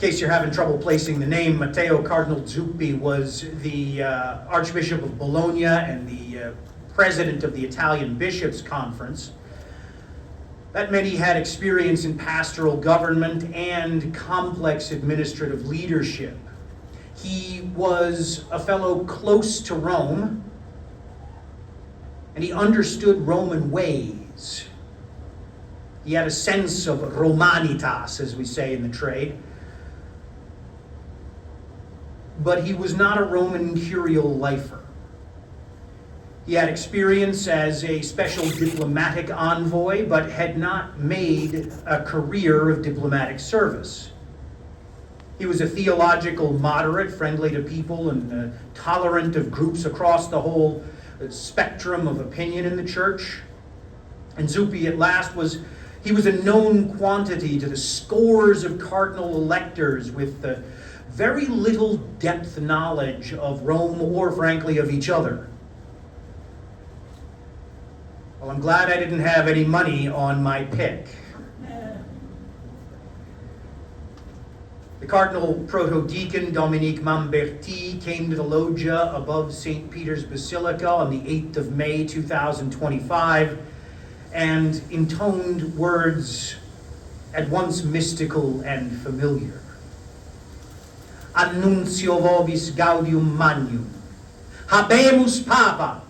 case you're having trouble placing the name, Matteo Cardinal Zuppi was the Archbishop of Bologna and the president of the Italian Bishops' Conference. That meant he had experience in pastoral government and complex administrative leadership. He was a fellow close to Rome, and he understood Roman ways. He had a sense of Romanitas, as we say in the trade. But he was not a Roman imperial lifer. He had experience as a special diplomatic envoy, but had not made a career of diplomatic service. He was a theological moderate, friendly to people and tolerant of groups across the whole spectrum of opinion in the church. And Zuppi at last was a known quantity to the scores of cardinal electors with very little depth knowledge of Rome or, frankly, of each other. Well, I'm glad I didn't have any money on my pick. The Cardinal Protodeacon Dominique Mamberti came to the loggia above St. Peter's Basilica on the 8th of May 2025 and intoned words at once mystical and familiar. Annuncio vobis gaudium magnum, habemus papa,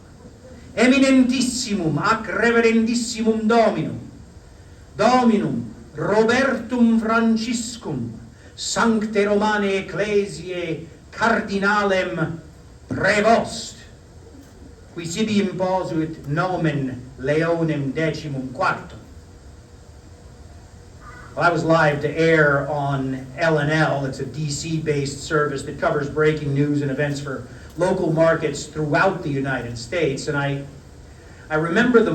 eminentissimum ac reverendissimum dominum Robertum Franciscum, sancte Romane ecclesiae cardinalem prevost, qui sibi imposuit nomen Leonem decimum quartum. Well, I was live to air on L&L. It's a DC-based service that covers breaking news and events for local markets throughout the United States. And I remember the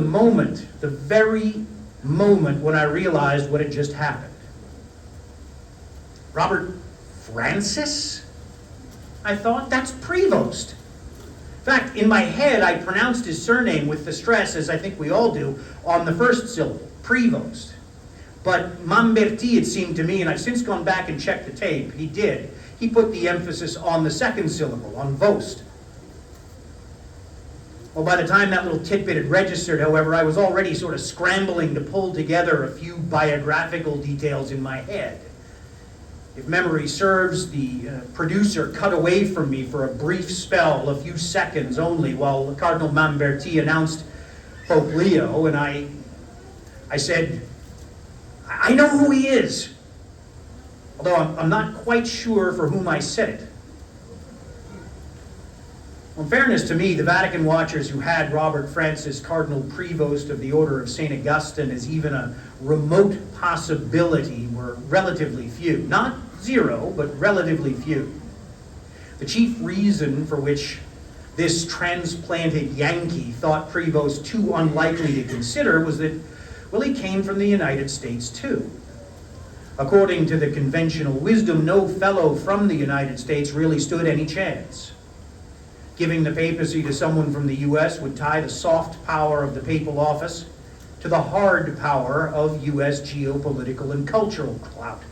very moment when I realized what had just happened. Robert Francis? I thought, that's Prevost. In fact, in my head, I pronounced his surname with the stress, as I think we all do, on the first syllable, Prevost. But Mamberti, it seemed to me, and I've since gone back and checked the tape, he put the emphasis on the second syllable, on Vost. Well, by the time that little tidbit had registered, however, I was already sort of scrambling to pull together a few biographical details in my head. If memory serves, the producer cut away from me for a brief spell, a few seconds only, while Cardinal Mamberti announced Pope Leo, and I said, I know who he is, although I'm not quite sure for whom I said it. Well, in fairness to me, the Vatican watchers who had Robert Francis Cardinal Prevost of the Order of St. Augustine as even a remote possibility were relatively few. Not zero, but relatively few. The chief reason for which this transplanted Yankee thought Prevost too unlikely to consider was that, well, he came from the United States too. According to the conventional wisdom, no fellow from the United States really stood any chance. Giving the papacy to someone from the U.S. would tie the soft power of the papal office to the hard power of U.S. geopolitical and cultural clout.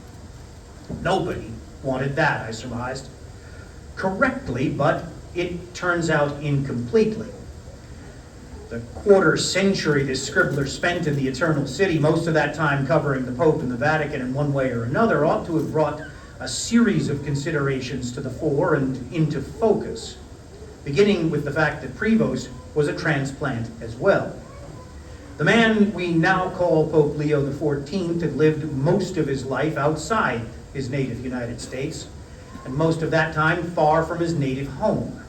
Nobody wanted that, I surmised. Correctly, but it turns out incompletely. The quarter century this scribbler spent in the Eternal City, most of that time covering the Pope and the Vatican in one way or another, ought to have brought a series of considerations to the fore and into focus, beginning with the fact that Prevost was a transplant as well. The man we now call Pope Leo XIV had lived most of his life outside his native United States, and most of that time far from his native home.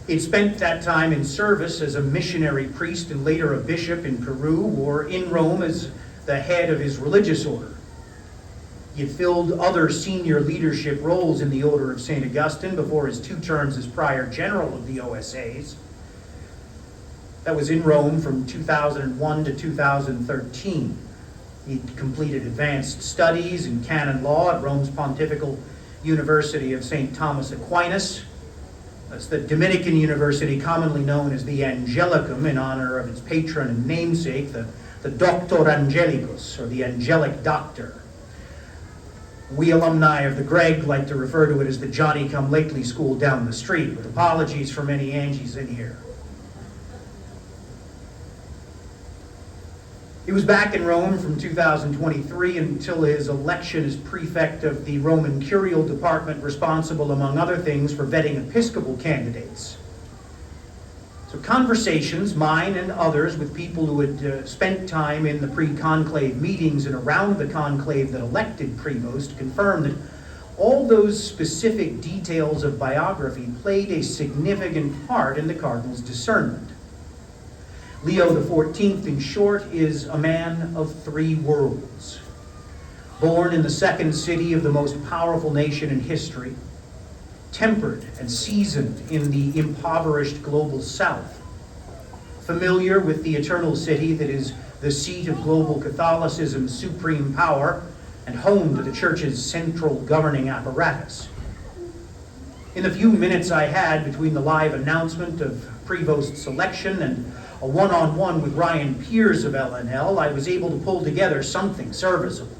He'd spent that time in service as a missionary priest and later a bishop in Peru or in Rome as the head of his religious order. He had filled other senior leadership roles in the Order of St. Augustine before his 2 terms as prior general of the OSAs. That was in Rome from 2001 to 2013. He'd completed advanced studies in canon law at Rome's Pontifical University of St. Thomas Aquinas. That's the Dominican university commonly known as the Angelicum in honor of its patron and namesake, the the Doctor Angelicus, or the angelic doctor. We alumni of the Greg like to refer to it as the Johnny-come-lately school down the street, with apologies from any Angies in here. He was back in Rome from 2023 until his election as prefect of the Roman Curial Department, responsible, among other things, for vetting episcopal candidates. So conversations, mine and others, with people who had spent time in the pre-conclave meetings and around the conclave that elected Prevost, confirmed that all those specific details of biography played a significant part in the cardinal's discernment. Leo XIV, in short, is a man of three worlds. Born in the second city of the most powerful nation in history, tempered and seasoned in the impoverished global south, familiar with the eternal city that is the seat of global Catholicism's supreme power and home to the Church's central governing apparatus. In the few minutes I had between the live announcement of Prevost's election and a one-on-one with Ryan Piers of LNL, I was able to pull together something serviceable.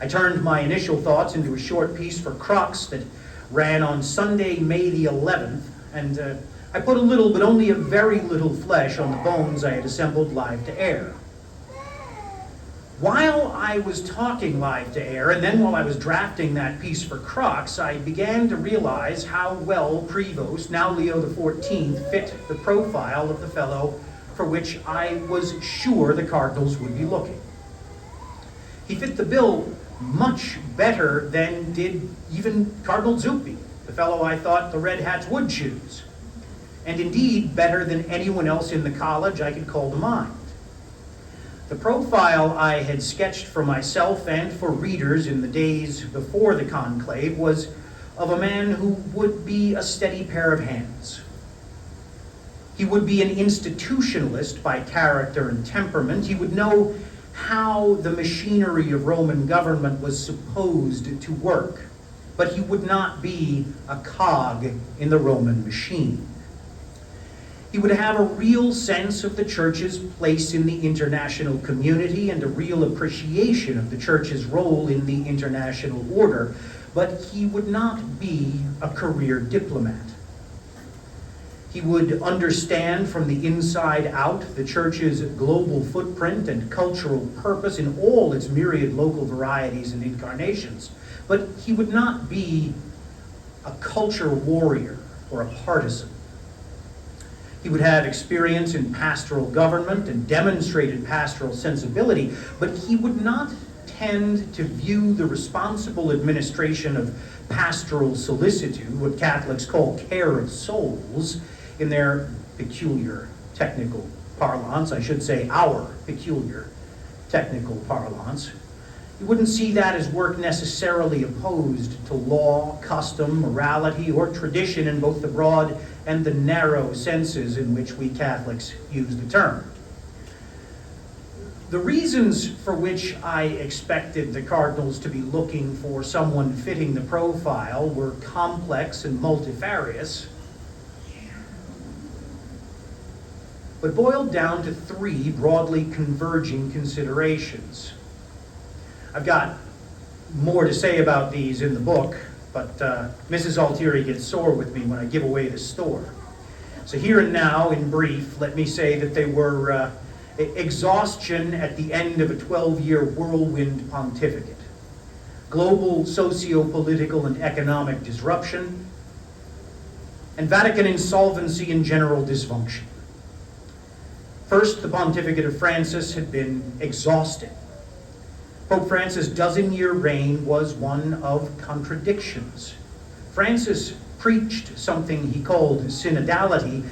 I turned my initial thoughts into a short piece for Crux that ran on Sunday, May the 11th, and I put a little, but only a very little, flesh on the bones I had assembled live to air. While I was talking live to air, and then while I was drafting that piece for Crux, I began to realize how well Prevost, now Leo XIV, fit the profile of the fellow for which I was sure the cardinals would be looking. He fit the bill much better than did even Cardinal Zuppi, the fellow I thought the Red Hats would choose, and indeed better than anyone else in the college I could call to mind. The profile I had sketched for myself and for readers in the days before the conclave was of a man who would be a steady pair of hands. He would be an institutionalist by character and temperament. He would know how the machinery of Roman government was supposed to work, but he would not be a cog in the Roman machine. He would have a real sense of the Church's place in the international community and a real appreciation of the Church's role in the international order, but he would not be a career diplomat. He would understand from the inside out the Church's global footprint and cultural purpose in all its myriad local varieties and incarnations, but he would not be a culture warrior or a partisan. He would have experience in pastoral government and demonstrated pastoral sensibility, but he would not tend to view the responsible administration of pastoral solicitude, what Catholics call care of souls, in their peculiar technical parlance, I should say our peculiar technical parlance. You wouldn't see that as work necessarily opposed to law, custom, morality, or tradition in both the broad and the narrow senses in which we Catholics use the term. The reasons for which I expected the cardinals to be looking for someone fitting the profile were complex and multifarious, but boiled down to three broadly converging considerations. I've got more to say about these in the book, but Mrs. Altieri gets sore with me when I give away the store. So here and now, in brief, let me say that they were exhaustion at the end of a 12-year whirlwind pontificate, global socio-political and economic disruption, and Vatican insolvency and general dysfunction. First, the pontificate of Francis had been exhausting. Pope Francis' dozen-year reign was one of contradictions. Francis preached something he called synodality,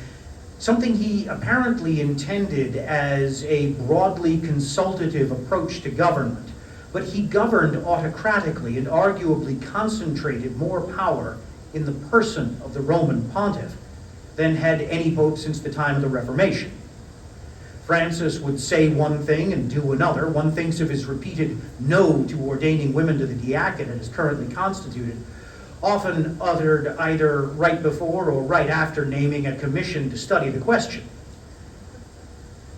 something he apparently intended as a broadly consultative approach to government, but he governed autocratically and arguably concentrated more power in the person of the Roman pontiff than had any pope since the time of the Reformation. Francis would say one thing and do another. One thinks of his repeated no to ordaining women to the diaconate as currently constituted, often uttered either right before or right after naming a commission to study the question.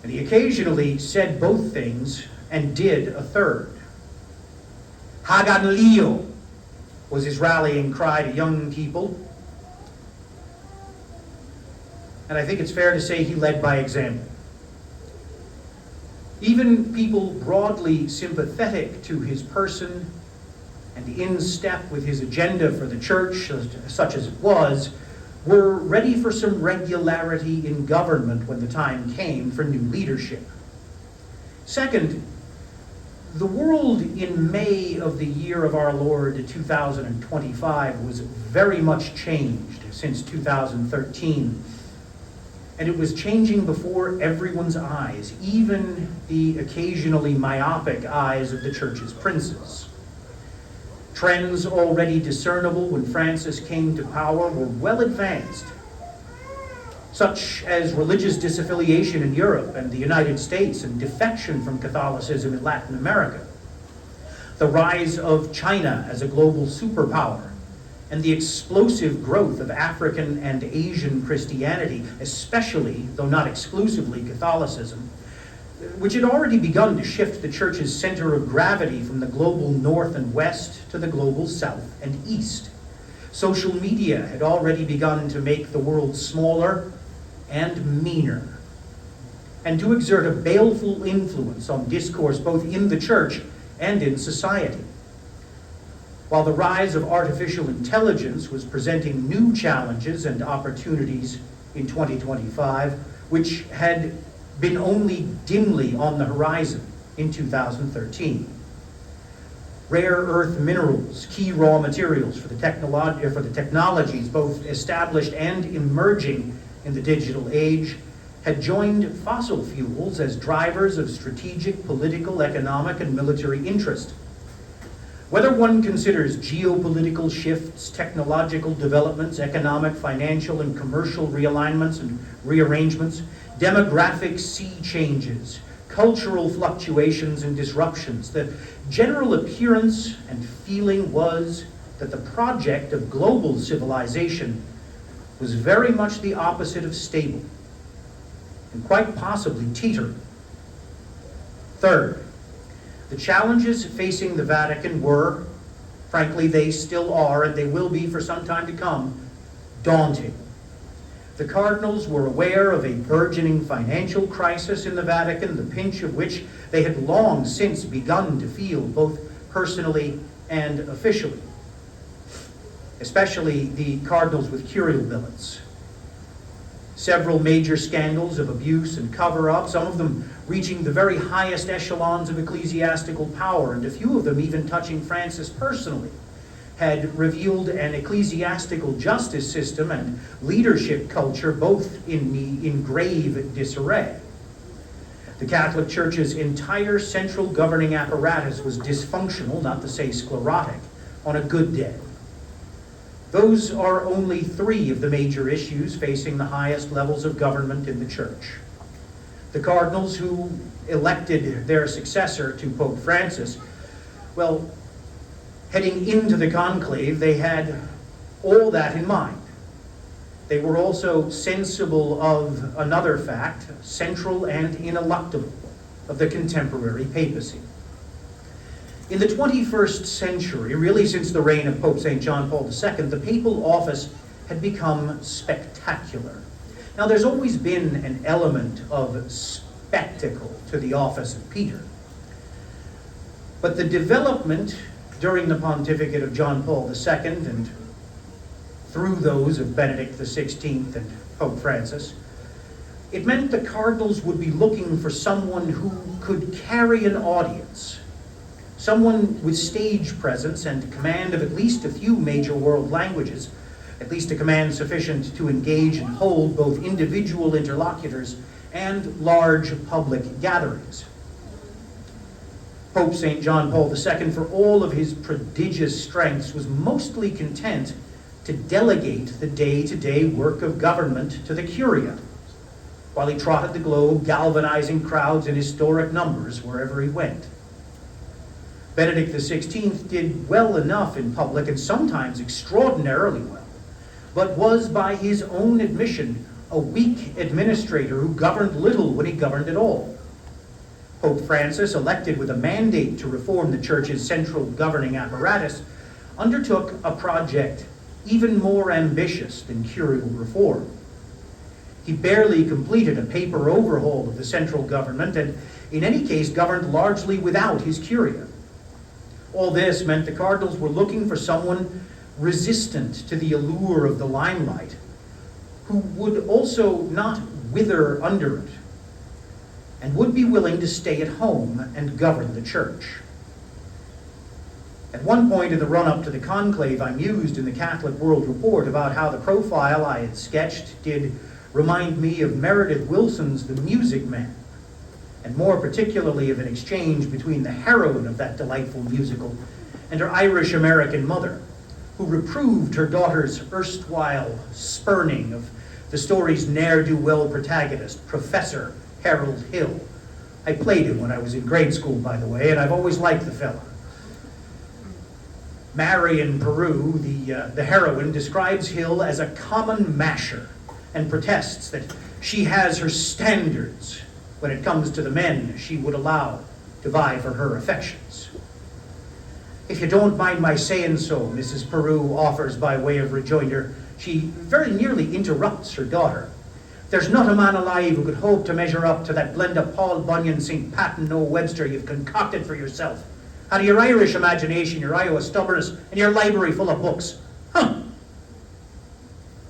And he occasionally said both things and did a third. Hagan Leo was his rallying cry to young people. And I think it's fair to say he led by example. Even people broadly sympathetic to his person and in step with his agenda for the church, such as it was, were ready for some regularity in government when the time came for new leadership. Second, the world in May of the year of our Lord 2025 was very much changed since 2013. And it was changing before everyone's eyes, even the occasionally myopic eyes of the church's princes. Trends already discernible when Francis came to power were well advanced, such as religious disaffiliation in Europe and the United States and defection from Catholicism in Latin America, the rise of China as a global superpower, and the explosive growth of African and Asian Christianity, especially, though not exclusively, Catholicism, which had already begun to shift the church's center of gravity from the global north and west to the global south and east. Social media had already begun to make the world smaller and meaner, and to exert a baleful influence on discourse both in the church and in society. While the rise of artificial intelligence was presenting new challenges and opportunities in 2025, which had been only dimly on the horizon in 2013. Rare earth minerals, key raw materials for the technologies both established and emerging in the digital age, had joined fossil fuels as drivers of strategic, political, economic, and military interest. Whether one considers geopolitical shifts, technological developments, economic, financial, and commercial realignments and rearrangements, demographic sea changes, cultural fluctuations and disruptions, the general appearance and feeling was that the project of global civilization was very much the opposite of stable, and quite possibly teetering. Third, the challenges facing the Vatican were, frankly, they still are, and they will be for some time to come, daunting. The cardinals were aware of a burgeoning financial crisis in the Vatican, the pinch of which they had long since begun to feel, both personally and officially, especially the cardinals with curial billets. Several major scandals of abuse and cover-up, some of them reaching the very highest echelons of ecclesiastical power, and a few of them even touching Francis personally, had revealed an ecclesiastical justice system and leadership culture both in grave disarray. The Catholic Church's entire central governing apparatus was dysfunctional, not to say sclerotic, on a good day. Those are only three of the major issues facing the highest levels of government in the Church. The cardinals who elected their successor to Pope Francis, well, heading into the conclave, they had all that in mind. They were also sensible of another fact, central and ineluctable, of the contemporary papacy. In the 21st century, really since the reign of Pope St. John Paul II, the papal office had become spectacular. Now, there's always been an element of spectacle to the office of Peter. But the development during the pontificate of John Paul II and through those of Benedict XVI and Pope Francis, it meant the cardinals would be looking for someone who could carry an audience, someone with stage presence and command of at least a few major world languages, at least a command sufficient to engage and hold both individual interlocutors and large public gatherings. Pope St. John Paul II, for all of his prodigious strengths, was mostly content to delegate the day-to-day work of government to the Curia, while he trotted the globe, galvanizing crowds in historic numbers wherever he went. Benedict XVI did well enough in public, and sometimes extraordinarily well, but was, by his own admission, a weak administrator who governed little when he governed at all. Pope Francis, elected with a mandate to reform the Church's central governing apparatus, undertook a project even more ambitious than curial reform. He barely completed a paper overhaul of the central government and, in any case, governed largely without his curia. All this meant the cardinals were looking for someone resistant to the allure of the limelight, who would also not wither under it, and would be willing to stay at home and govern the Church. At one point in the run-up to the conclave, I mused in the Catholic World Report about how the profile I had sketched did remind me of Meredith Willson's The Music Man, and more particularly of an exchange between the heroine of that delightful musical and her Irish-American mother, who reproved her daughter's erstwhile spurning of the story's ne'er-do-well protagonist, Professor Harold Hill. I played him when I was in grade school, by the way, and I've always liked the fella. Marion Peru, the heroine, describes Hill as a common masher and protests that she has her standards when it comes to the men she would allow to vie for her affections. If you don't mind my saying so, Mrs. Peru offers by way of rejoinder, she very nearly interrupts her daughter. There's not a man alive who could hope to measure up to that blend of Paul Bunyan, St. Pat and Noah Webster you've concocted for yourself, out of your Irish imagination, your Iowa stubbornness, and your library full of books. Well,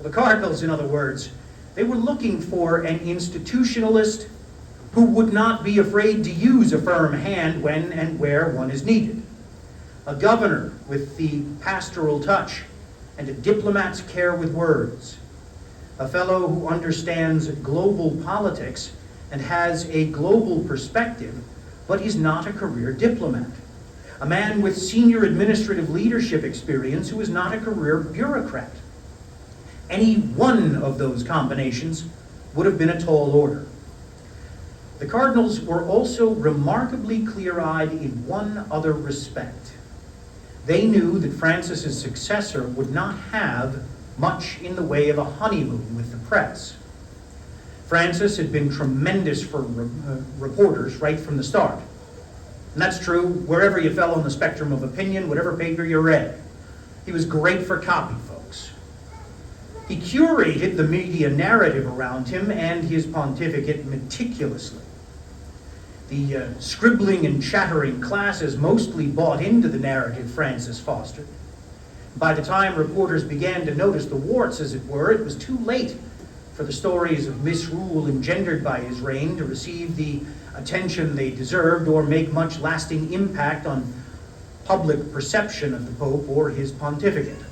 the cardinals, in other words, they were looking for an institutionalist who would not be afraid to use a firm hand when and where one is needed. A governor with the pastoral touch and a diplomat's care with words. A fellow who understands global politics and has a global perspective, but is not a career diplomat. A man with senior administrative leadership experience who is not a career bureaucrat. Any one of those combinations would have been a tall order. The cardinals were also remarkably clear-eyed in one other respect. They knew that Francis's successor would not have much in the way of a honeymoon with the press. Francis had been tremendous for reporters right from the start. And that's true wherever you fell on the spectrum of opinion, whatever paper you read. He was great for copy, folks. He curated the media narrative around him and his pontificate meticulously. The scribbling and chattering classes mostly bought into the narrative Francis fostered. By the time reporters began to notice the warts, as it were, it was too late for the stories of misrule engendered by his reign to receive the attention they deserved or make much lasting impact on public perception of the Pope or his pontificate.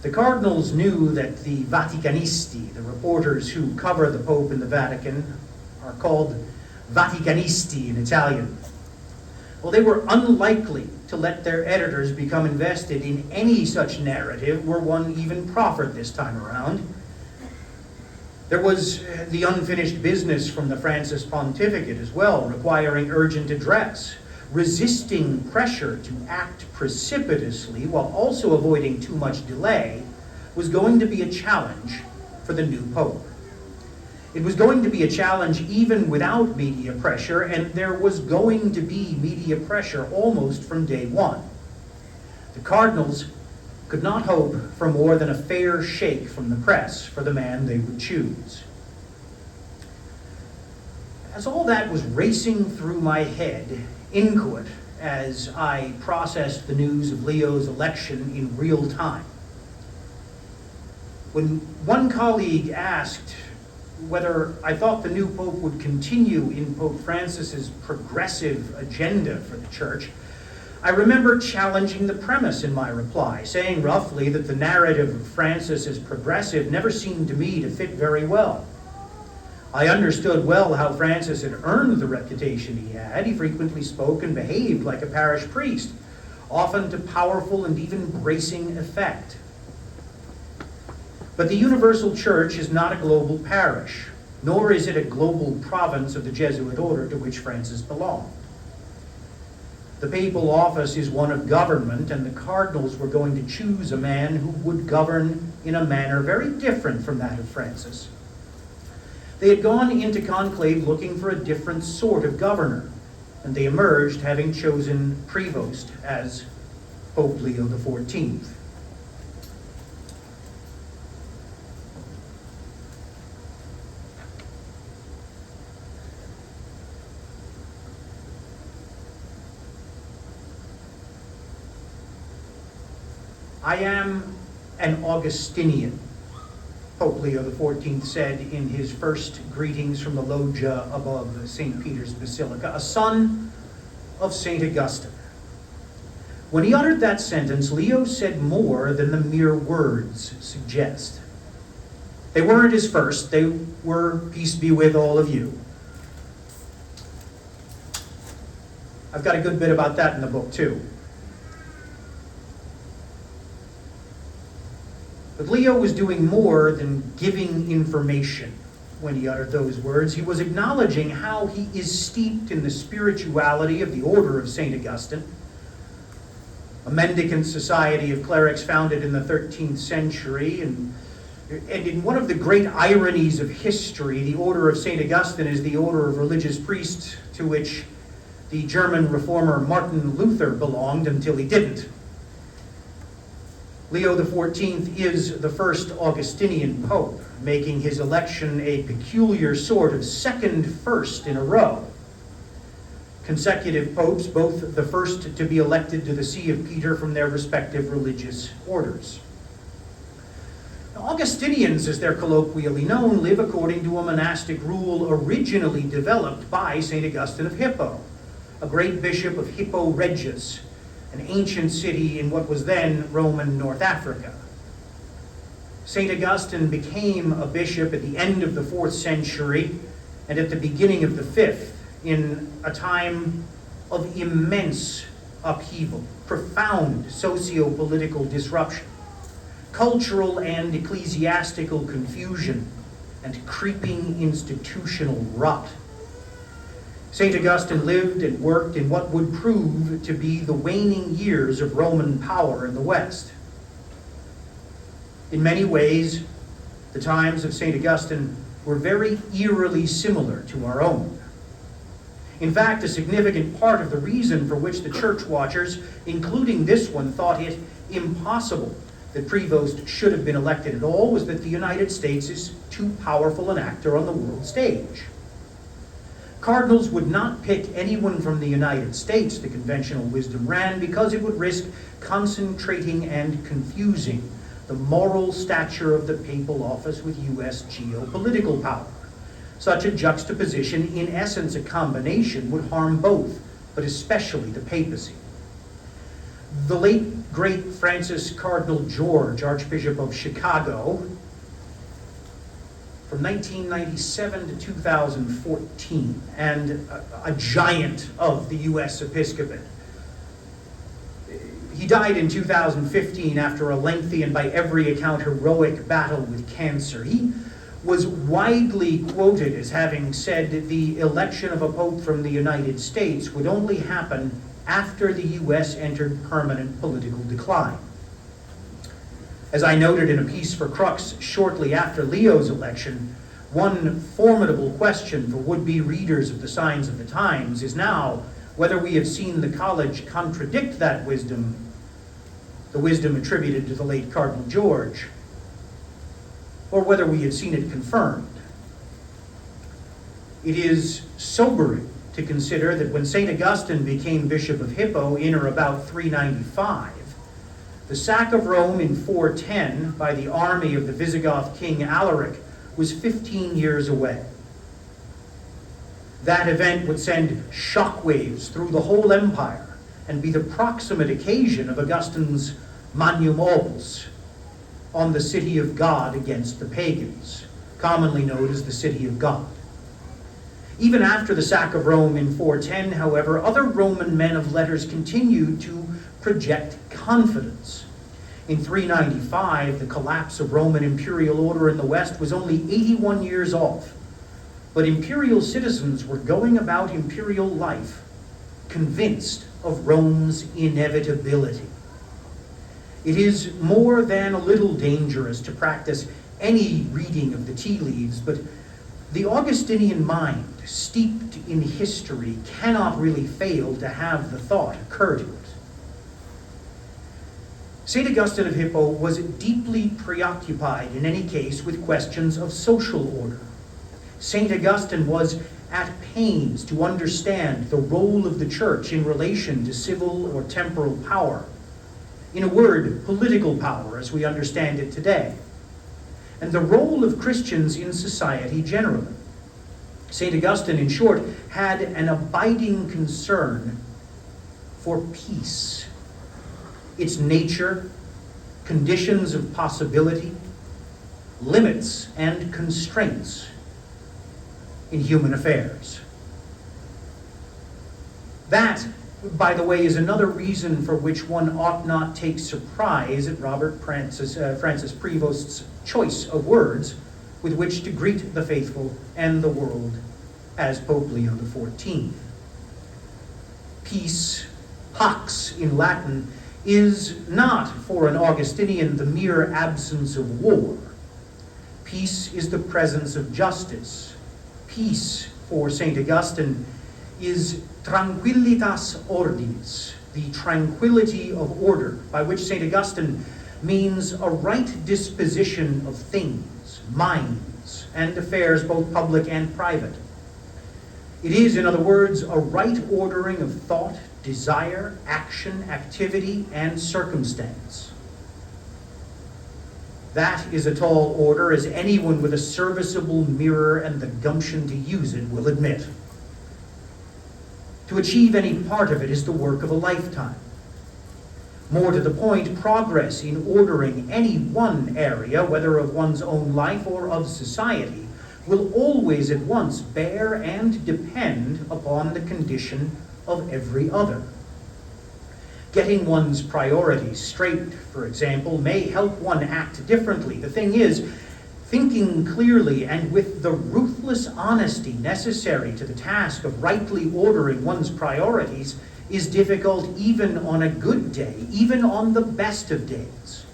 The cardinals knew that the Vaticanisti, the reporters who cover the Pope in the Vatican, are called Vaticanisti in Italian. Well, they were unlikely to let their editors become invested in any such narrative were one even proffered this time around. There was the unfinished business from the Francis pontificate as well, requiring urgent address. Resisting pressure to act precipitously while also avoiding too much delay was going to be a challenge for the new Pope. It was going to be a challenge even without media pressure, and there was going to be media pressure almost from day one. The cardinals could not hope for more than a fair shake from the press for the man they would choose. As all that was racing through my head, inchoate, as I processed the news of Leo's election in real time, when one colleague asked whether I thought the new Pope would continue in Pope Francis's progressive agenda for the Church, I remember challenging the premise in my reply, saying roughly that the narrative of Francis as progressive never seemed to me to fit very well. I understood well how Francis had earned the reputation he had. He frequently spoke and behaved like a parish priest, often to powerful and even bracing effect. But the universal church is not a global parish, nor is it a global province of the Jesuit order to which Francis belonged. The papal office is one of government, and the cardinals were going to choose a man who would govern in a manner very different from that of Francis. They had gone into conclave looking for a different sort of governor, and they emerged having chosen Prevost as Pope Leo XIV. I am an Augustinian, Pope Leo XIV said in his first greetings from the loggia above St. Peter's Basilica, a son of St. Augustine. When he uttered that sentence, Leo said more than the mere words suggest. They weren't his first, they were, peace be with all of you. I've got a good bit about that in the book too. But Leo was doing more than giving information when he uttered those words. He was acknowledging how he is steeped in the spirituality of the order of St. Augustine, a mendicant society of clerics founded in the 13th century. And in one of the great ironies of history, the order of St. Augustine is the order of religious priests to which the German reformer Martin Luther belonged until he didn't. Leo XIV is the first Augustinian pope, making his election a peculiar sort of second first in a row. Consecutive popes, both the first to be elected to the See of Peter from their respective religious orders. Now, Augustinians, as they're colloquially known, live according to a monastic rule originally developed by St. Augustine of Hippo, a great bishop of Hippo Regius, an ancient city in what was then Roman North Africa. St. Augustine became a bishop at the end of the 4th century and at the beginning of the 5th, in a time of immense upheaval, profound socio-political disruption, cultural and ecclesiastical confusion, and creeping institutional rot. St. Augustine lived and worked in what would prove to be the waning years of Roman power in the West. In many ways, the times of St. Augustine were very eerily similar to our own. In fact, a significant part of the reason for which the church watchers, including this one, thought it impossible that Prevost should have been elected at all was that the United States is too powerful an actor on the world stage. Cardinals would not pick anyone from the United States, the conventional wisdom ran, because it would risk concentrating and confusing the moral stature of the papal office with U.S. geopolitical power. Such a juxtaposition, in essence a combination, would harm both, but especially the papacy. The late, great Francis Cardinal George, Archbishop of Chicago, from 1997 to 2014, and a giant of the U.S. episcopate. He died in 2015 after a lengthy and by every account heroic battle with cancer. He was widely quoted as having said the election of a pope from the United States would only happen after the U.S. entered permanent political decline. As I noted in a piece for Crux shortly after Leo's election, one formidable question for would-be readers of the Signs of the Times is now whether we have seen the college contradict that wisdom, the wisdom attributed to the late Cardinal George, or whether we have seen it confirmed. It is sobering to consider that when St. Augustine became Bishop of Hippo in or about 395, the sack of Rome in 410 by the army of the Visigoth king Alaric was 15 years away. That event would send shockwaves through the whole empire and be the proximate occasion of Augustine's Magnum Opus on the city of God against the pagans, commonly known as the City of God. Even after the sack of Rome in 410, however, other Roman men of letters continued to project confidence. In 395, the collapse of Roman imperial order in the West was only 81 years off, but imperial citizens were going about imperial life convinced of Rome's inevitability. It is more than a little dangerous to practice any reading of the tea leaves, but The Augustinian mind, steeped in history, cannot really fail to have the thought occur to it. St. Augustine of Hippo was deeply preoccupied, in any case, with questions of social order. St. Augustine was at pains to understand the role of the church in relation to civil or temporal power. In a word, political power as we understand it today, and the role of Christians in society generally. St. Augustine, in short, had an abiding concern for peace, its nature, conditions of possibility, limits and constraints in human affairs. That, by the way, is another reason for which one ought not take surprise at Robert Francis Prevost's choice of words with which to greet the faithful and the world as Pope Leo XIV. Peace, pax in Latin, is not for an Augustinian the mere absence of war. Peace is the presence of justice. Peace, for St. Augustine, is tranquillitas ordinis, the tranquility of order, by which St. Augustine means a right disposition of things, minds, and affairs, both public and private. It is, in other words, a right ordering of thought, desire, action, activity, and circumstance. That is a tall order, as anyone with a serviceable mirror and the gumption to use it will admit. To achieve any part of it is the work of a lifetime. More to the point, progress in ordering any one area, whether of one's own life or of society, will always at once bear and depend upon the condition of every other. Getting one's priorities straight, for example, may help one act differently. The thing is, thinking clearly and with the ruthless honesty necessary to the task of rightly ordering one's priorities is difficult even on a good day, even on the best of days.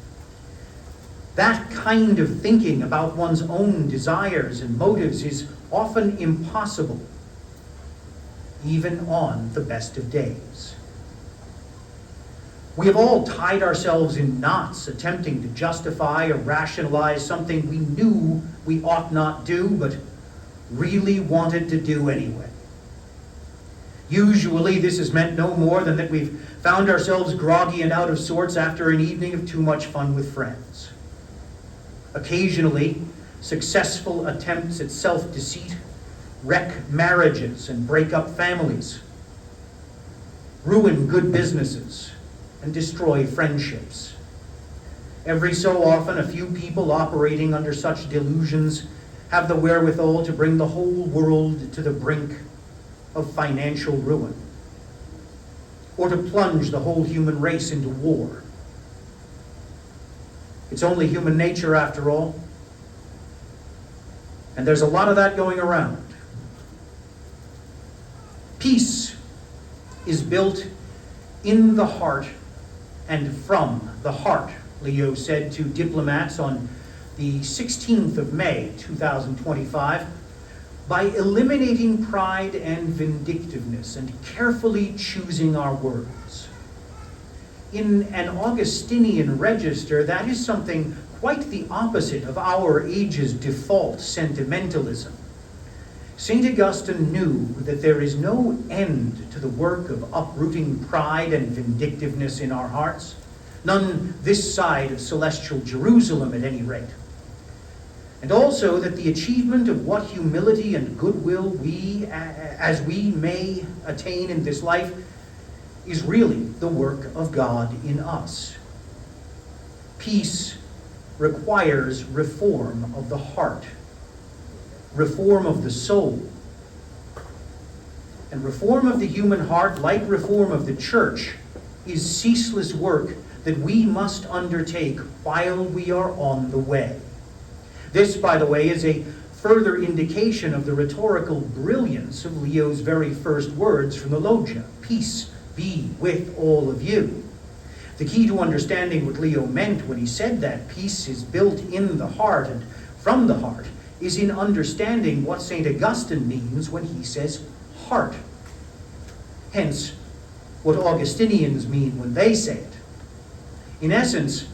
That kind of thinking about one's own desires and motives is often impossible, even on the best of days. We have all tied ourselves in knots attempting to justify or rationalize something we knew we ought not do, but really wanted to do anyway. Usually this has meant no more than that we've found ourselves groggy and out of sorts after an evening of too much fun with friends. Occasionally, successful attempts at self-deceit wreck marriages and break up families, ruin good businesses, and destroy friendships. Every so often, a few people operating under such delusions have the wherewithal to bring the whole world to the brink of financial ruin, or to plunge the whole human race into war. It's only human nature, after all, and there's a lot of that going around. Peace is built in the heart and from the heart, Leo said to diplomats on the 16th of May, 2025, by eliminating pride and vindictiveness and carefully choosing our words. In an Augustinian register, that is something quite the opposite of our age's default sentimentalism. St. Augustine knew that there is no end to the work of uprooting pride and vindictiveness in our hearts, none this side of celestial Jerusalem at any rate. And also that the achievement of what humility and goodwill as we may attain in this life is really the work of God in us. Peace requires reform of the heart, reform of the soul. And reform of the human heart, like reform of the church, is ceaseless work that we must undertake while we are on the way. This, by the way, is a further indication of the rhetorical brilliance of Leo's very first words from the Loggia, "Peace be with all of you." The key to understanding what Leo meant when he said that peace is built in the heart and from the heart is in understanding what St. Augustine means when he says heart. Hence, what Augustinians mean when they say it. In essence,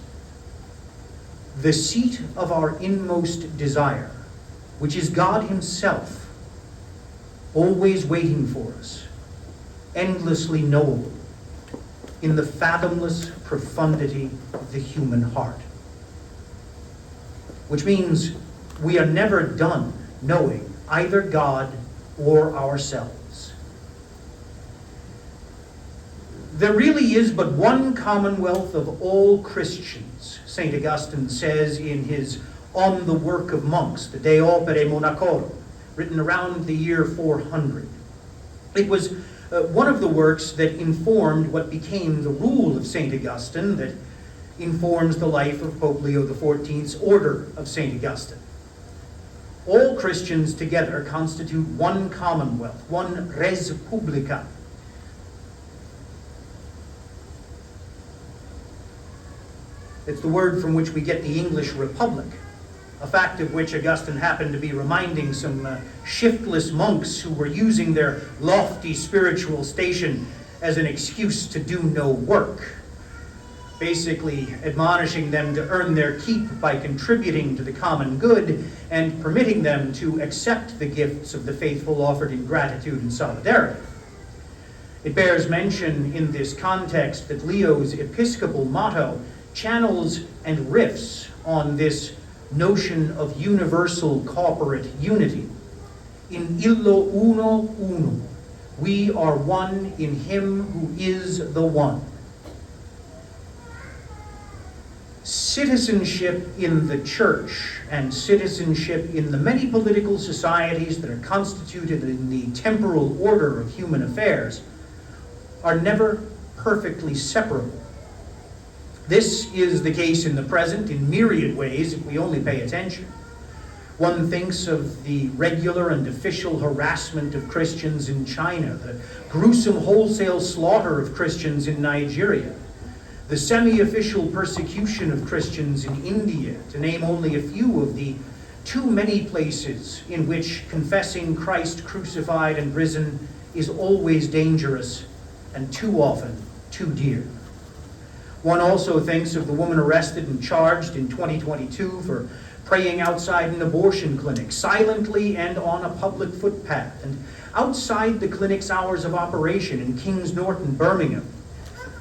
the seat of our inmost desire, which is God himself, always waiting for us, endlessly knowable, in the fathomless profundity of the human heart. Which means we are never done knowing either God or ourselves. There really is but one commonwealth of all Christians, St. Augustine says in his On the Work of Monks, the De Opere Monachorum, written around the year 400. It was one of the works that informed what became the rule of St. Augustine, that informs the life of Pope Leo XIV's Order of St. Augustine. All Christians together constitute one commonwealth, one res publica. It's the word from which we get the English republic, a fact of which Augustine happened to be reminding some shiftless monks who were using their lofty spiritual station as an excuse to do no work, basically admonishing them to earn their keep by contributing to the common good and permitting them to accept the gifts of the faithful offered in gratitude and solidarity. It bears mention in this context that Leo's episcopal motto channels and riffs on this notion of universal corporate unity. In illo uno uno, we are one in him who is the one. Citizenship in the church and citizenship in the many political societies that are constituted in the temporal order of human affairs are never perfectly separable. This is the case in the present in myriad ways if we only pay attention. One thinks of the regular and official harassment of Christians in China, the gruesome wholesale slaughter of Christians in Nigeria, the semi-official persecution of Christians in India, to name only a few of the too many places in which confessing Christ crucified and risen is always dangerous and too often too dear. One also thinks of the woman arrested and charged in 2022 for praying outside an abortion clinic, silently and on a public footpath, and outside the clinic's hours of operation in Kings Norton, Birmingham,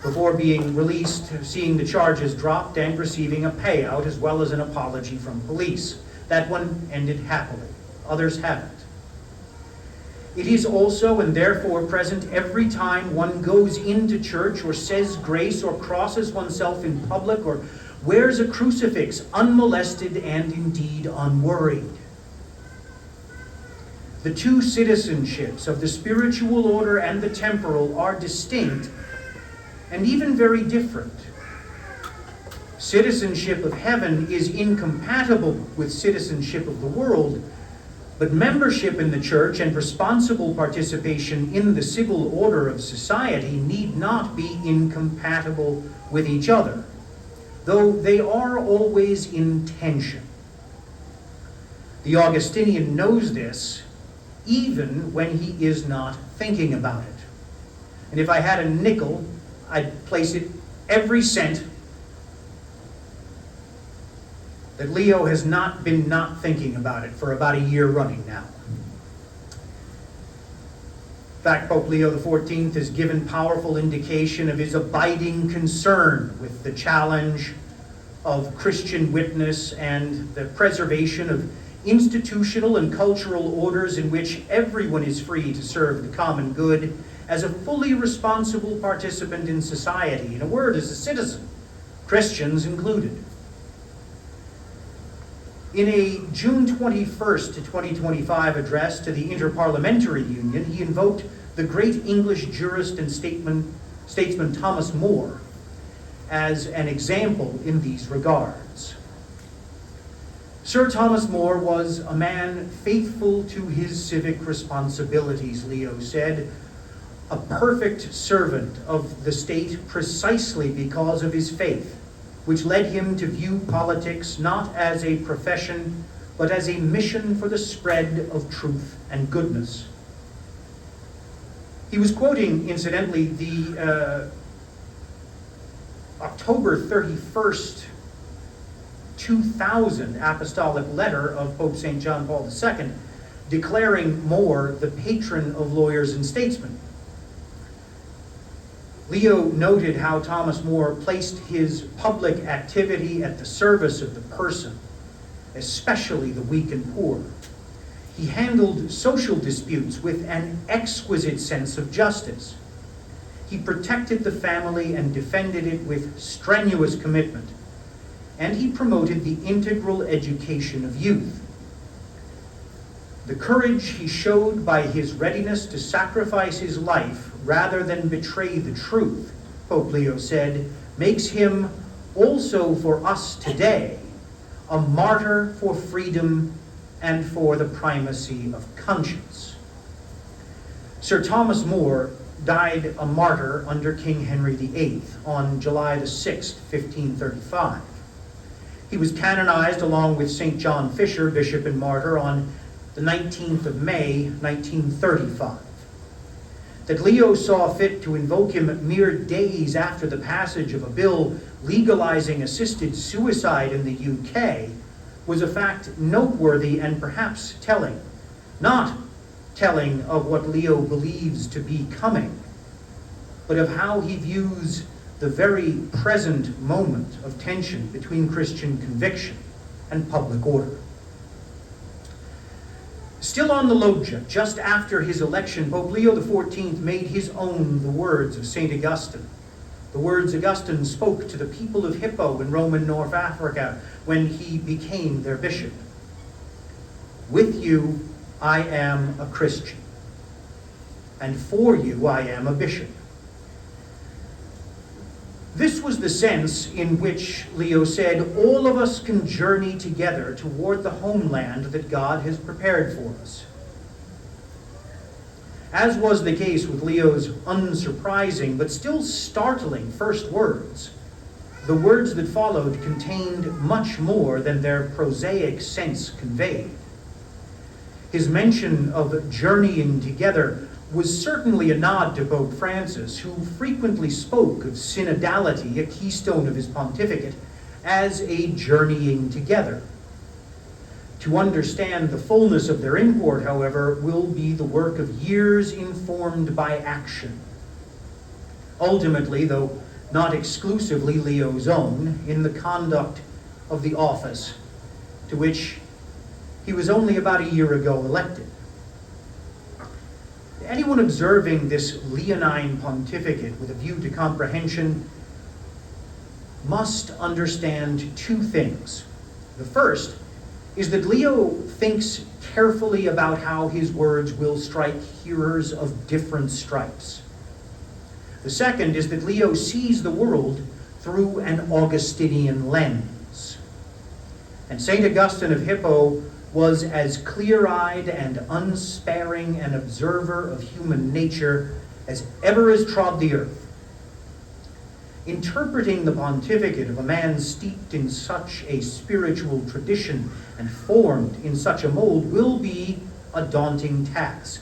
before being released, seeing the charges dropped, and receiving a payout as well as an apology from police. That one ended happily. Others haven't. It is also and therefore present every time one goes into church or says grace or crosses oneself in public or wears a crucifix unmolested and indeed unworried. The two citizenships of the spiritual order and the temporal are distinct and even very different. Citizenship of heaven is incompatible with citizenship of the world, but membership in the church and responsible participation in the civil order of society need not be incompatible with each other, though they are always in tension. The Augustinian knows this even when he is not thinking about it. And if I had a nickel, I'd place it every cent that Leo has not been not thinking about it for about a year running now. In fact, Pope Leo XIV has given powerful indication of his abiding concern with the challenge of Christian witness and the preservation of institutional and cultural orders in which everyone is free to serve the common good as a fully responsible participant in society, in a word, as a citizen, Christians included. In a June 21st to 2025 address to the Interparliamentary Union, he invoked the great English jurist and statesman Thomas More as an example in these regards. Sir Thomas More was a man faithful to his civic responsibilities, Leo said, a perfect servant of the state precisely because of his faith, which led him to view politics not as a profession, but as a mission for the spread of truth and goodness. He was quoting, incidentally, the October 31st, 2000 apostolic letter of Pope St. John Paul II, declaring More the patron of lawyers and statesmen. Leo noted how Thomas More placed his public activity at the service of the person, especially the weak and poor. He handled social disputes with an exquisite sense of justice. He protected the family and defended it with strenuous commitment. And he promoted the integral education of youth. The courage he showed by his readiness to sacrifice his life rather than betray the truth, Pope Leo said, makes him also for us today a martyr for freedom and for the primacy of conscience. Sir Thomas More died a martyr under King Henry VIII on July the 6th, 1535. He was canonized along with St. John Fisher, bishop and martyr, on the 19th of May, 1935. That Leo saw fit to invoke him mere days after the passage of a bill legalizing assisted suicide in the UK was a fact noteworthy and perhaps telling. Not telling of what Leo believes to be coming, but of how he views the very present moment of tension between Christian conviction and public order. Still on the loggia, just after his election, Pope Leo XIV made his own the words of St. Augustine. The words Augustine spoke to the people of Hippo in Roman North Africa when he became their bishop. With you I am a Christian, and for you I am a bishop. This was the sense in which Leo said, all of us can journey together toward the homeland that God has prepared for us. As was the case with Leo's unsurprising but still startling first words, the words that followed contained much more than their prosaic sense conveyed. His mention of journeying together was certainly a nod to Pope Francis, who frequently spoke of synodality, a keystone of his pontificate, as a journeying together. To understand the fullness of their import, however, will be the work of years informed by action. Ultimately, though not exclusively Leo's own, in the conduct of the office to which he was only about a year ago elected. Anyone observing this Leonine pontificate with a view to comprehension must understand two things. The first is that Leo thinks carefully about how his words will strike hearers of different stripes. The second is that Leo sees the world through an Augustinian lens. And St. Augustine of Hippo was as clear-eyed and unsparing an observer of human nature as ever has trod the earth. Interpreting the pontificate of a man steeped in such a spiritual tradition and formed in such a mold will be a daunting task,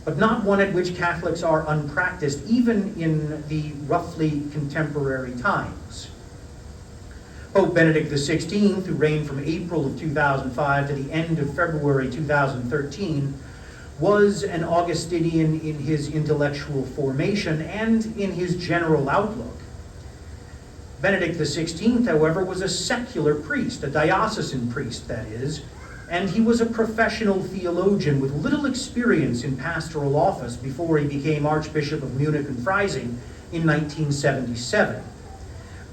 but not one at which Catholics are unpracticed, even in the roughly contemporary times. Pope Benedict XVI, who reigned from April of 2005 to the end of February 2013, was an Augustinian in his intellectual formation and in his general outlook. Benedict XVI, however, was a secular priest, a diocesan priest, that is, and he was a professional theologian with little experience in pastoral office before he became Archbishop of Munich and Freising in 1977.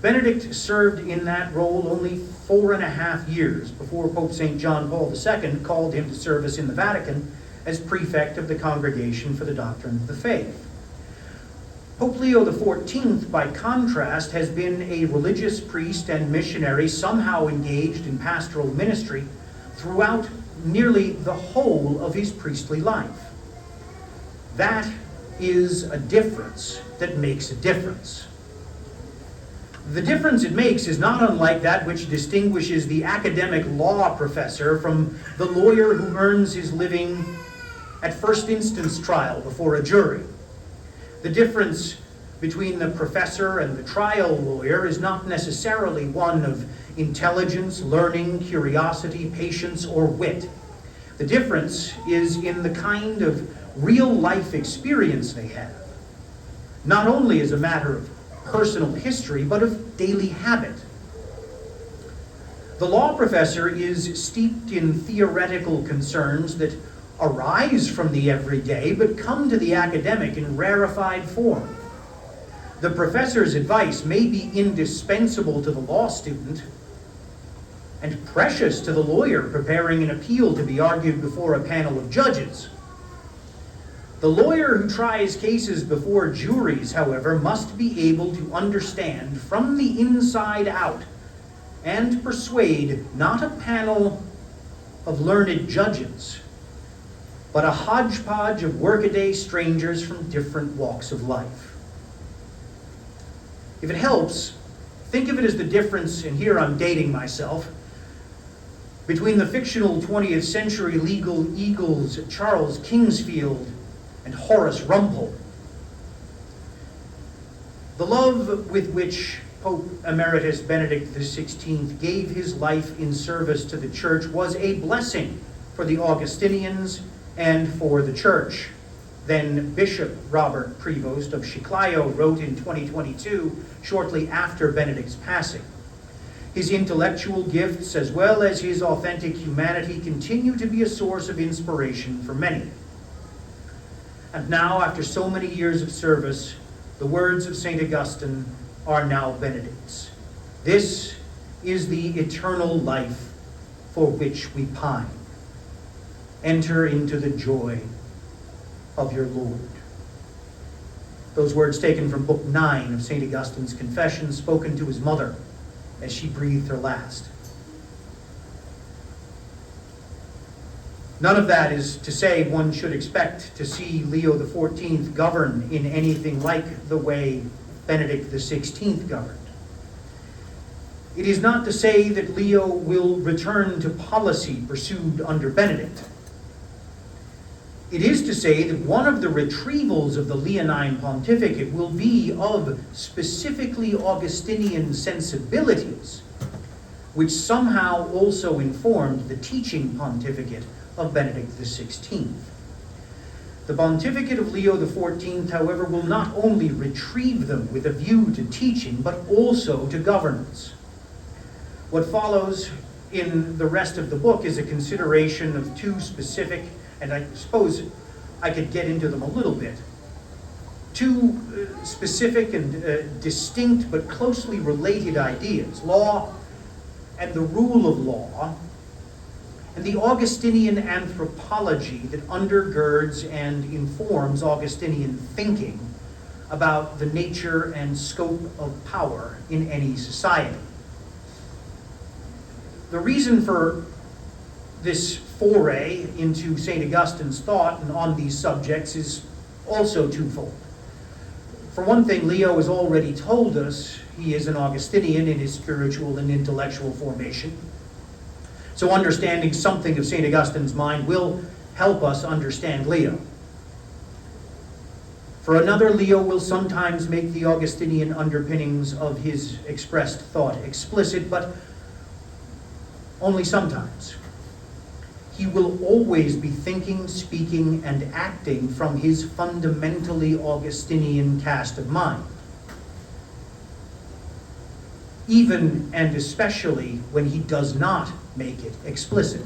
Benedict served in that role only 4.5 years before Pope St. John Paul II called him to service in the Vatican as prefect of the Congregation for the Doctrine of the Faith. Pope Leo XIV, by contrast, has been a religious priest and missionary somehow engaged in pastoral ministry throughout nearly the whole of his priestly life. That is a difference that makes a difference. The difference it makes is not unlike that which distinguishes the academic law professor from the lawyer who earns his living at first instance trial before a jury. The difference between the professor and the trial lawyer is not necessarily one of intelligence, learning, curiosity, patience, or wit. The difference is in the kind of real-life experience they have, not only as a matter of personal history, but of daily habit. The law professor is steeped in theoretical concerns that arise from the everyday, but come to the academic in rarefied form. The professor's advice may be indispensable to the law student and precious to the lawyer preparing an appeal to be argued before a panel of judges. The lawyer who tries cases before juries, however, must be able to understand from the inside out and persuade not a panel of learned judges, but a hodgepodge of workaday strangers from different walks of life. If it helps, think of it as the difference, and here I'm dating myself, between the fictional 20th century legal eagles Charles Kingsfield and Horace Rumpole. The love with which Pope Emeritus Benedict XVI gave his life in service to the Church was a blessing for the Augustinians and for the Church. Then Bishop Robert Prevost of Chiclayo wrote in 2022, shortly after Benedict's passing, "His intellectual gifts, as well as his authentic humanity, continue to be a source of inspiration for many." And now, after so many years of service, the words of St. Augustine are now Benedict's. "This is the eternal life for which we pine. Enter into the joy of your Lord." Those words taken from Book 9 of St. Augustine's Confession, spoken to his mother as she breathed her last. None of that is to say one should expect to see Leo XIV govern in anything like the way Benedict XVI governed. It is not to say that Leo will return to policy pursued under Benedict. It is to say that one of the retrievals of the Leonine pontificate will be of specifically Augustinian sensibilities, which somehow also informed the teaching pontificate of Benedict XVI. The pontificate of Leo XIV, however, will not only retrieve them with a view to teaching, but also to governance. What follows in the rest of the book is a consideration of two specific, and I suppose I could get into them a little bit, two specific and distinct but closely related ideas: law and the rule of law, and the Augustinian anthropology that undergirds and informs Augustinian thinking about the nature and scope of power in any society. The reason for this foray into St. Augustine's thought and on these subjects is also twofold. For one thing, Leo has already told us he is an Augustinian in his spiritual and intellectual formation. So understanding something of St. Augustine's mind will help us understand Leo. For another, Leo will sometimes make the Augustinian underpinnings of his expressed thought explicit, but only sometimes. He will always be thinking, speaking, and acting from his fundamentally Augustinian cast of mind, even and especially when he does not make it explicit.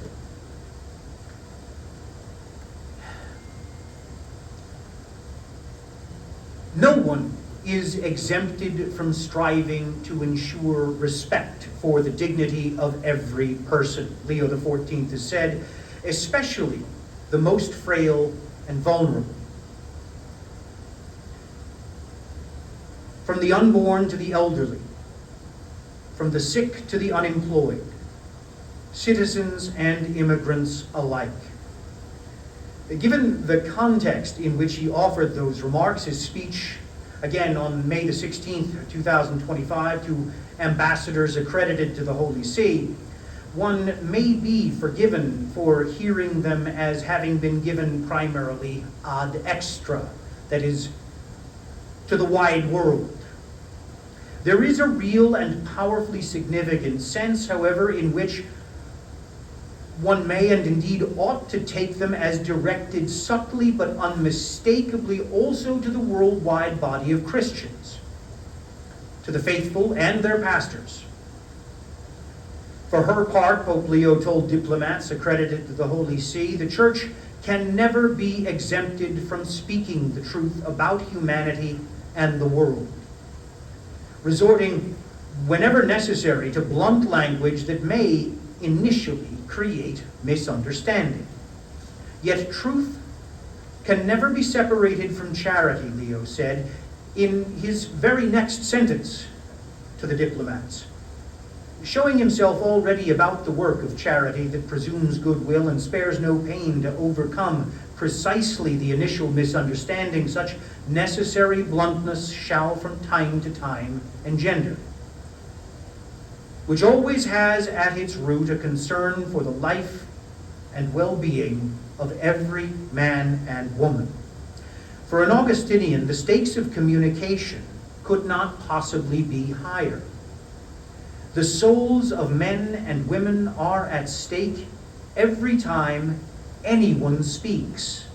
No one is exempted from striving to ensure respect for the dignity of every person. Leo XIV has said, especially the most frail and vulnerable. From the unborn to the elderly, from the sick to the unemployed, citizens and immigrants alike. Given the context in which he offered those remarks, his speech again on May the 16th, 2025, to ambassadors accredited to the Holy See, one may be forgiven for hearing them as having been given primarily ad extra, that is, to the wide world. There is a real and powerfully significant sense, however, in which one may and indeed ought to take them as directed subtly but unmistakably also to the worldwide body of Christians, to the faithful and their pastors. For her part, Pope Leo told diplomats accredited to the Holy See, the Church can never be exempted from speaking the truth about humanity and the world, resorting whenever necessary to blunt language that may initially create misunderstanding. Yet truth can never be separated from charity, Leo said in his very next sentence to the diplomats, showing himself already about the work of charity that presumes goodwill and spares no pain to overcome precisely the initial misunderstanding. Such necessary bluntness shall from time to time engender, which always has at its root a concern for the life and well-being of every man and woman. For an Augustinian, the stakes of communication could not possibly be higher. The souls of men and women are at stake every time anyone speaks.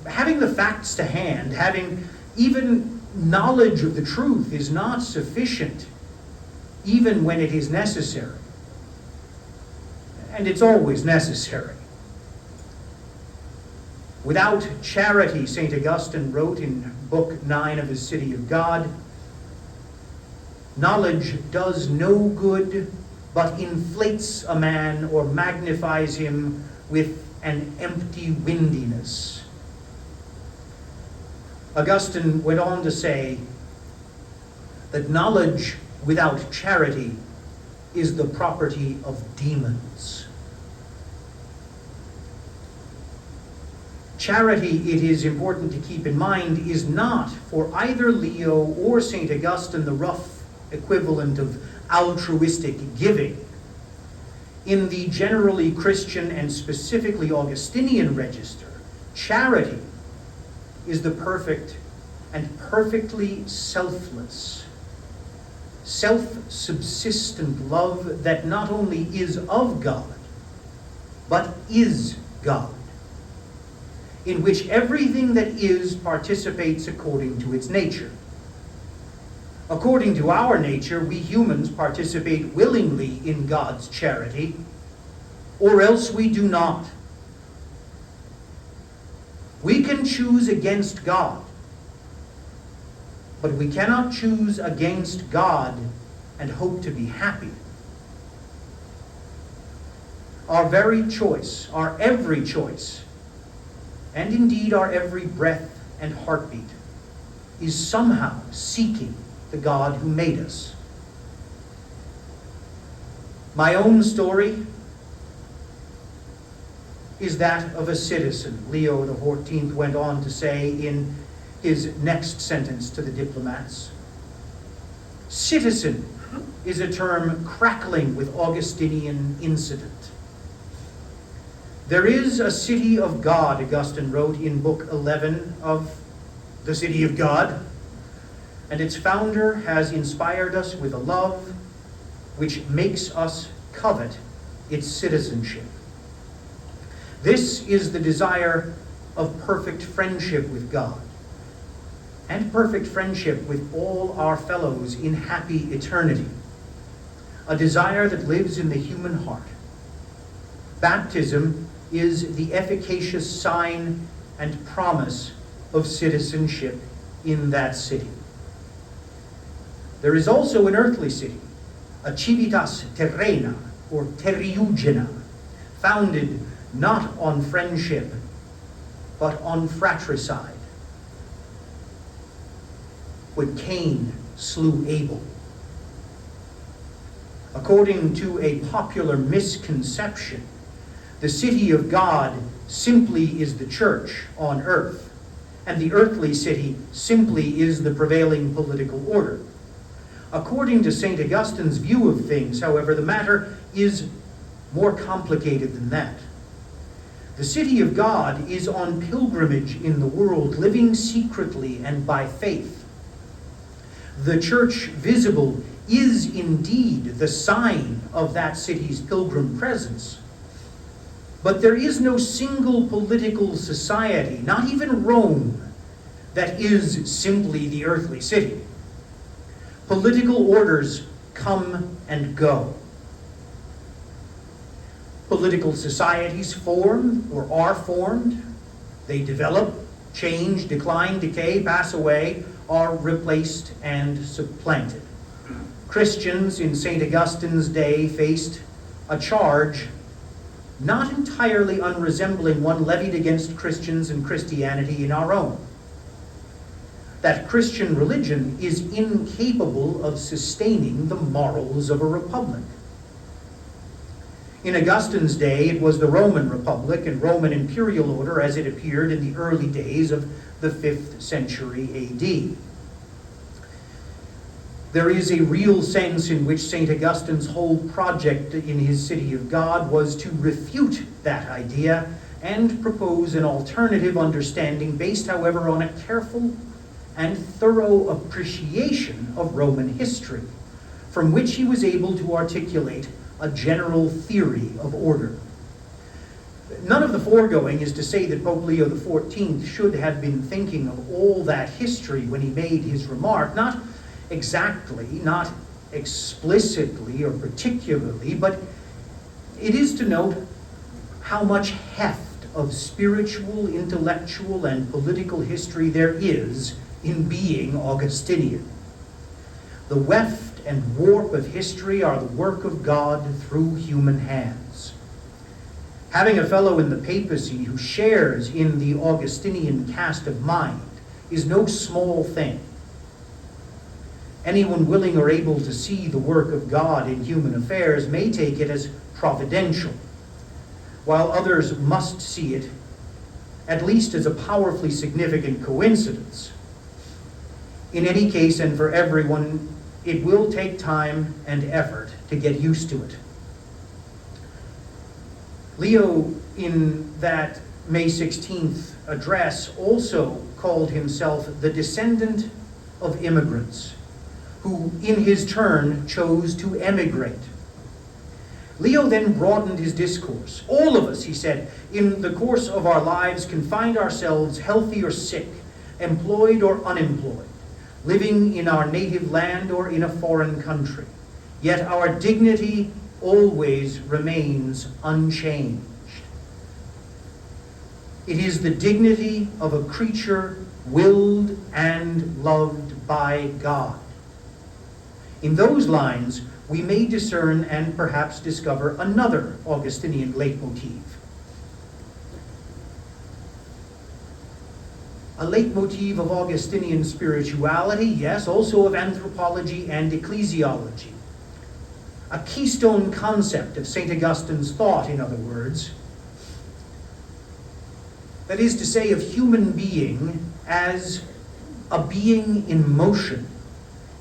Having the facts to hand, having even knowledge of the truth is not sufficient, even when it is necessary. And it's always necessary. Without charity, St. Augustine wrote in Book 9 of his City of God, knowledge does no good, but inflates a man or magnifies him with an empty windiness. Augustine went on to say that knowledge without charity is the property of demons. Charity, it is important to keep in mind, is not for either Leo or St. Augustine the rough equivalent of altruistic giving. In the generally Christian and specifically Augustinian register, charity is the perfect and perfectly selfless, self-subsistent love that not only is of God, but is God, in which everything that is participates according to its nature. According to our nature, we humans participate willingly in God's charity, or else we do not. We can choose against God, but we cannot choose against God and hope to be happy. Our very choice, our every choice, and indeed our every breath and heartbeat, is somehow seeking the God who made us. My own story is that of a citizen, Leo XIV went on to say in his next sentence to the diplomats. Citizen is a term crackling with Augustinian incident. There is a city of God, Augustine wrote in Book 11 of the City of God, and its founder has inspired us with a love which makes us covet its citizenship. This is the desire of perfect friendship with God and perfect friendship with all our fellows in happy eternity, a desire that lives in the human heart. Baptism is the efficacious sign and promise of citizenship in that city. There is also an earthly city, a civitas terrena or terriugena, founded not on friendship, but on fratricide. When Cain slew Abel. According to a popular misconception, the city of God simply is the church on earth, and the earthly city simply is the prevailing political order. According to St. Augustine's view of things, however, the matter is more complicated than that. The city of God is on pilgrimage in the world, living secretly and by faith. The church visible is indeed the sign of that city's pilgrim presence. But there is no single political society, not even Rome, that is simply the earthly city. Political orders come and go. Political societies form or are formed. They develop, change, decline, decay, pass away, are replaced and supplanted. Christians in St. Augustine's day faced a charge not entirely unresembling one levied against Christians and Christianity in our own. That Christian religion is incapable of sustaining the morals of a republic. In Augustine's day, it was the Roman Republic and Roman imperial order as it appeared in the early days of the 5th century AD. There is a real sense in which St. Augustine's whole project in his City of God was to refute that idea and propose an alternative understanding based, however, on a careful and thorough appreciation of Roman history, from which he was able to articulate a general theory of order. None of the foregoing is to say that Pope Leo XIV should have been thinking of all that history when he made his remark, not exactly, not explicitly or particularly, but it is to note how much heft of spiritual, intellectual, and political history there is in being Augustinian. The weft and warp of history are the work of God through human hands. Having a fellow in the papacy who shares in the Augustinian cast of mind is no small thing. Anyone willing or able to see the work of God in human affairs may take it as providential, while others must see it at least as a powerfully significant coincidence. In any case, and for everyone, it will take time and effort to get used to it. Leo, in that May 16th address, also called himself the descendant of immigrants, who in his turn chose to emigrate. Leo then broadened his discourse. All of us, he said, in the course of our lives can find ourselves healthy or sick, employed or unemployed, living in our native land or in a foreign country. Yet our dignity always remains unchanged. It is the dignity of a creature willed and loved by God. In those lines, we may discern and perhaps discover another Augustinian leitmotif. A leitmotif of Augustinian spirituality, yes, also of anthropology and ecclesiology. A keystone concept of St. Augustine's thought, in other words. That is to say, of human being as a being in motion,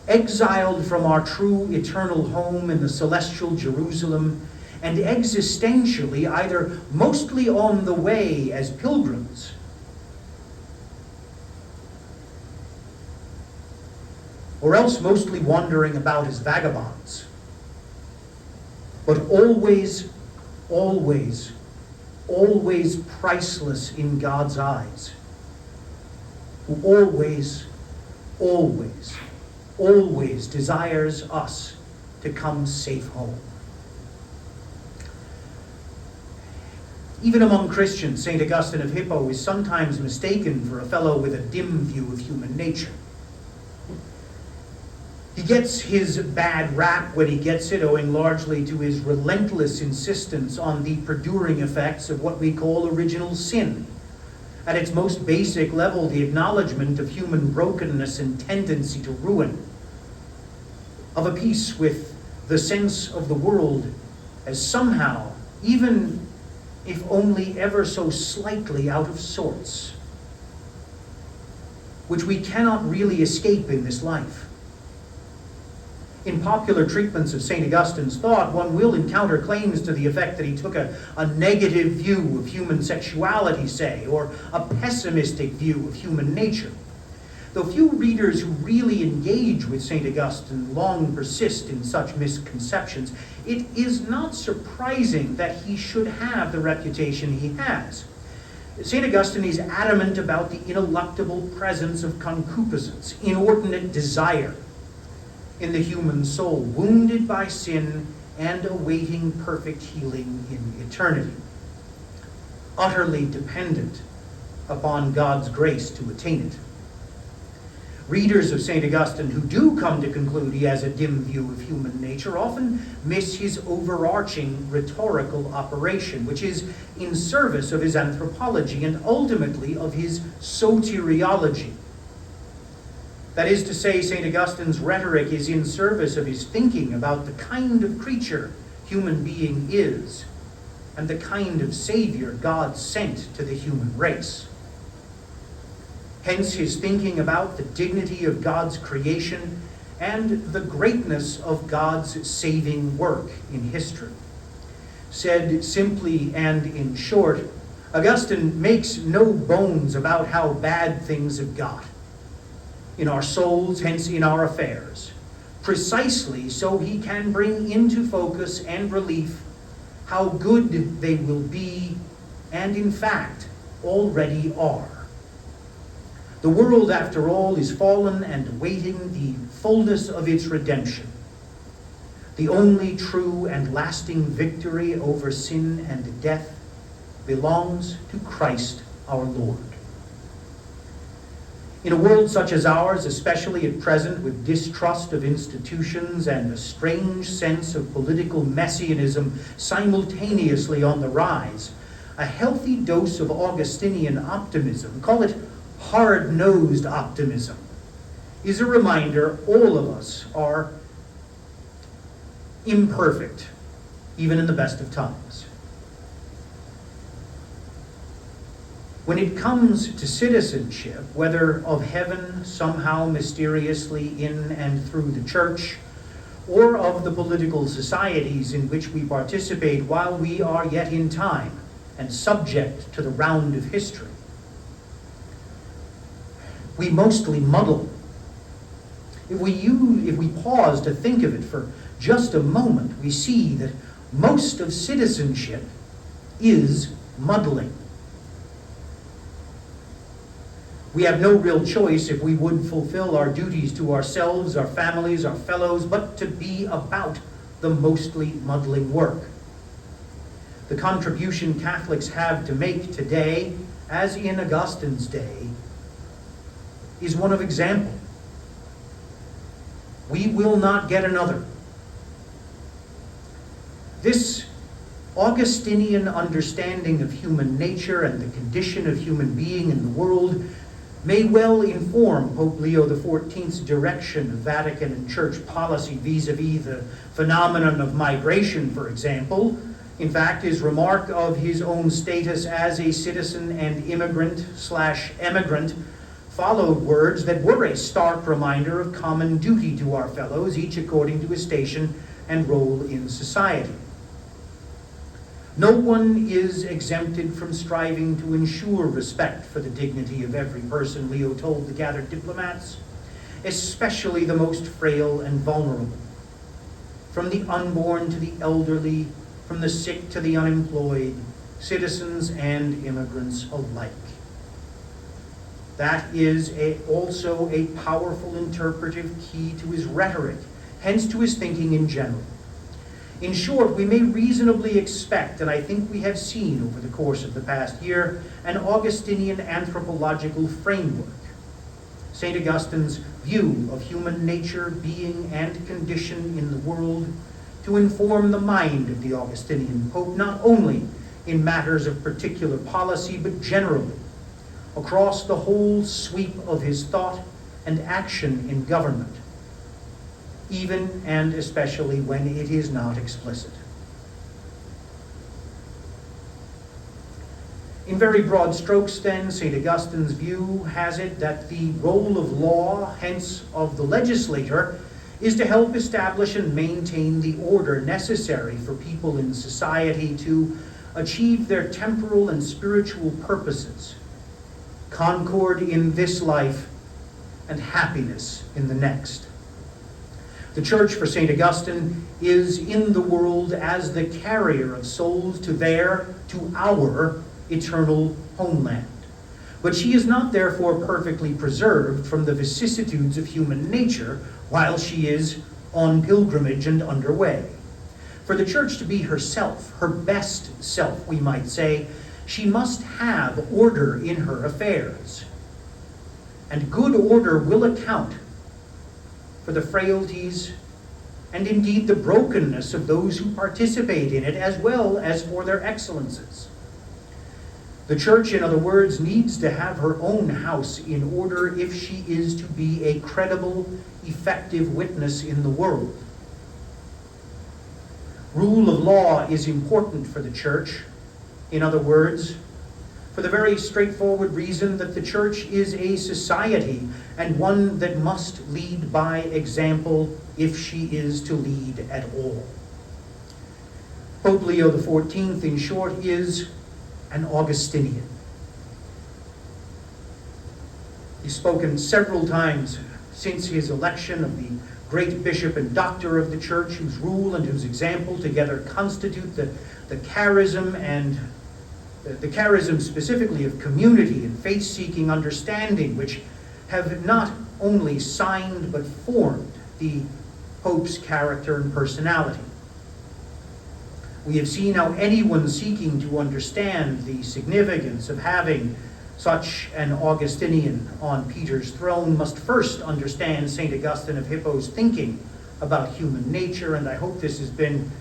exiled from our true eternal home in the celestial Jerusalem, and existentially either mostly on the way as pilgrims, or else mostly wandering about as vagabonds, but always, always, always priceless in God's eyes, who always, always, always desires us to come safe home. Even among Christians, St. Augustine of Hippo is sometimes mistaken for a fellow with a dim view of human nature. He gets his bad rap when he gets it, owing largely to his relentless insistence on the perduring effects of what we call original sin. At its most basic level, the acknowledgement of human brokenness and tendency to ruin, of a piece with the sense of the world as somehow, even if only ever so slightly, out of sorts. which we cannot really escape in this life. In popular treatments of St. Augustine's thought, one will encounter claims to the effect that he took a negative view of human sexuality, say, or a pessimistic view of human nature. Though few readers who really engage with St. Augustine long persist in such misconceptions, it is not surprising that he should have the reputation he has. St. Augustine is adamant about the ineluctable presence of concupiscence, inordinate desire, in the human soul, wounded by sin and awaiting perfect healing in eternity, utterly dependent upon God's grace to attain it. Readers of St. Augustine who do come to conclude he has a dim view of human nature often miss his overarching rhetorical operation, which is in service of his anthropology and ultimately of his soteriology. That is to say, St. Augustine's rhetoric is in service of his thinking about the kind of creature human being is and the kind of Savior God sent to the human race. Hence his thinking about the dignity of God's creation and the greatness of God's saving work in history. Said simply and in short, Augustine makes no bones about how bad things have got in our souls, hence in our affairs, precisely so he can bring into focus and relief how good they will be and in fact already are. The world, after all, is fallen and awaiting the fullness of its redemption. The only true and lasting victory over sin and death belongs to Christ our Lord. In a world such as ours, especially at present with distrust of institutions and a strange sense of political messianism simultaneously on the rise, a healthy dose of Augustinian optimism, call it hard-nosed optimism, is a reminder all of us are imperfect, even in the best of times. When it comes to citizenship, whether of heaven somehow mysteriously in and through the church, or of the political societies in which we participate while we are yet in time and subject to the round of history, we mostly muddle. If we pause to think of it for just a moment, we see that most of citizenship is muddling. We have no real choice if we would fulfill our duties to ourselves, our families, our fellows, but to be about the mostly muddling work. The contribution Catholics have to make today, as in Augustine's day, is one of example. We will not get another. This Augustinian understanding of human nature and the condition of human being in the world may well inform Pope Leo XIV's direction of Vatican and church policy vis-a-vis the phenomenon of migration, for example. In fact, his remark of his own status as a citizen and immigrant/emigrant followed words that were a stark reminder of common duty to our fellows, each according to his station and role in society. No one is exempted from striving to ensure respect for the dignity of every person, Leo told the gathered diplomats, especially the most frail and vulnerable. From the unborn to the elderly, from the sick to the unemployed, citizens and immigrants alike. That is also a powerful interpretive key to his rhetoric, hence to his thinking in general. In short, we may reasonably expect, and I think we have seen over the course of the past year, an Augustinian anthropological framework. St. Augustine's view of human nature, being, and condition in the world to inform the mind of the Augustinian Pope, not only in matters of particular policy, but generally, across the whole sweep of his thought and action in government, even and especially when it is not explicit. In very broad strokes, then, St. Augustine's view has it that the role of law, hence of the legislator, is to help establish and maintain the order necessary for people in society to achieve their temporal and spiritual purposes, concord in this life, and happiness in the next. The Church, for St. Augustine, is in the world as the carrier of souls to our eternal homeland. But she is not therefore perfectly preserved from the vicissitudes of human nature while she is on pilgrimage and underway. For the Church to be herself, her best self, we might say, she must have order in her affairs. And good order will account for the frailties and indeed the brokenness of those who participate in it, as well as for their excellences. The Church, in other words, needs to have her own house in order if she is to be a credible, effective witness in the world. Rule of law is important for the Church. In other words, for the very straightforward reason that the Church is a society and one that must lead by example if she is to lead at all. Pope Leo XIV, in short, is an Augustinian. He's spoken several times since his election of the great bishop and doctor of the Church, whose rule and whose example together constitute the charism, and the charism specifically of community and faith-seeking understanding, which have not only signed but formed the Pope's character and personality. We have seen how anyone seeking to understand the significance of having such an Augustinian on Peter's throne must first understand St. Augustine of Hippo's thinking about human nature, and I hope this has been,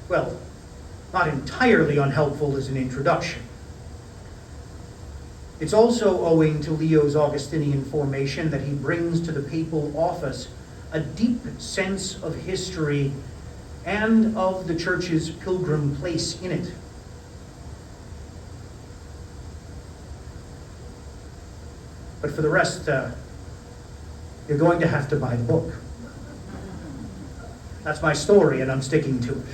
well, not entirely unhelpful as an introduction. It's also owing to Leo's Augustinian formation that he brings to the papal office a deep sense of history and of the Church's pilgrim place in it. But for the rest, you're going to have to buy the book. That's my story, and I'm sticking to it.